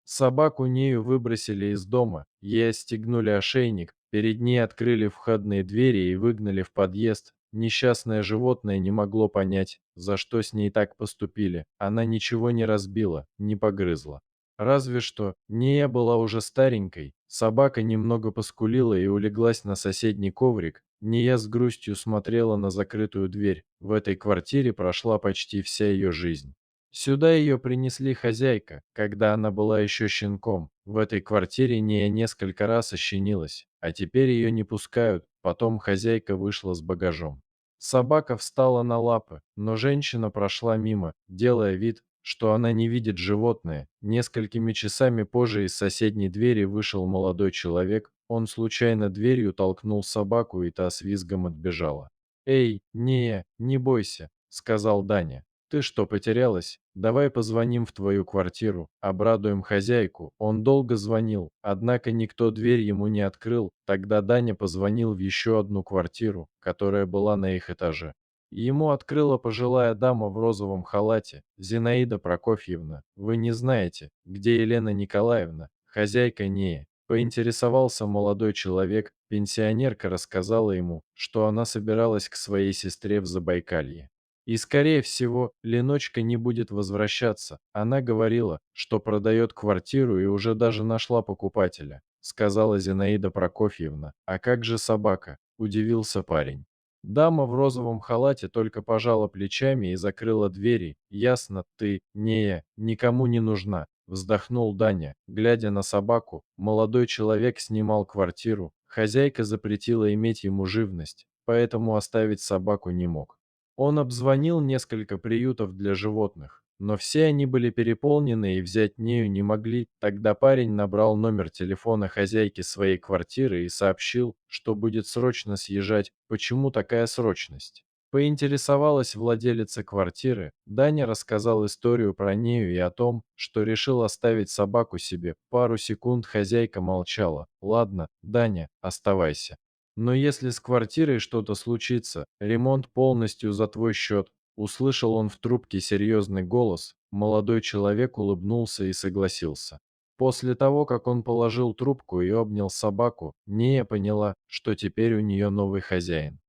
Собаку Нею выбросили из дома, ей отстегнули ошейник, перед ней открыли входные двери и выгнали в подъезд. Несчастное животное не могло понять, за что с ней так поступили. Она ничего не разбила, не погрызла. Разве что Нея была уже старенькой. Собака немного поскулила и улеглась на соседний коврик. Нея с грустью смотрела на закрытую дверь. В этой квартире прошла почти вся ее жизнь. Сюда ее принесли хозяйка, когда она была еще щенком. В этой квартире Нея несколько раз ощенилась, а теперь ее не пускают. Потом хозяйка вышла с багажом. Собака встала на лапы, но женщина прошла мимо, делая вид, что она не видит животное. Несколькими часами позже из соседней двери вышел молодой человек. Он случайно дверью толкнул собаку, и та с визгом отбежала. «Эй, Нея, не бойся», — сказал Даня. «Ты что, потерялась? Давай позвоним в твою квартиру, обрадуем хозяйку». Он долго звонил, однако никто дверь ему не открыл. Тогда Даня позвонил в еще одну квартиру, которая была на их этаже. Ему открыла пожилая дама в розовом халате. «Зинаида Прокофьевна, вы не знаете, где Елена Николаевна, хозяйка Неи?» Поинтересовался молодой человек. Пенсионерка рассказала ему, что она собиралась к своей сестре в Забайкалье. И, скорее всего, Леночка не будет возвращаться. Она говорила, что продает квартиру и уже даже нашла покупателя, сказала Зинаида Прокофьевна. А как же собака? Удивился парень. Дама в розовом халате только пожала плечами и закрыла двери. Ясно, ты, Нея, никому не нужна. Вздохнул Даня, глядя на собаку. Молодой человек снимал квартиру. Хозяйка запретила иметь ему живность, поэтому оставить собаку не мог. Он обзвонил несколько приютов для животных, но все они были переполнены и взять Нею не могли. Тогда парень набрал номер телефона хозяйки своей квартиры и сообщил, что будет срочно съезжать. Почему такая срочность? Поинтересовалась владелица квартиры. Даня рассказал историю про Нею и о том, что решил оставить собаку себе. Пару секунд хозяйка молчала. «Ладно, Даня, оставайся. Но если с квартирой что-то случится, ремонт полностью за твой счет». Услышал он в трубке серьезный голос. Молодой человек улыбнулся и согласился. После того, как он положил трубку и обнял собаку, Нея поняла, что теперь у нее новый хозяин.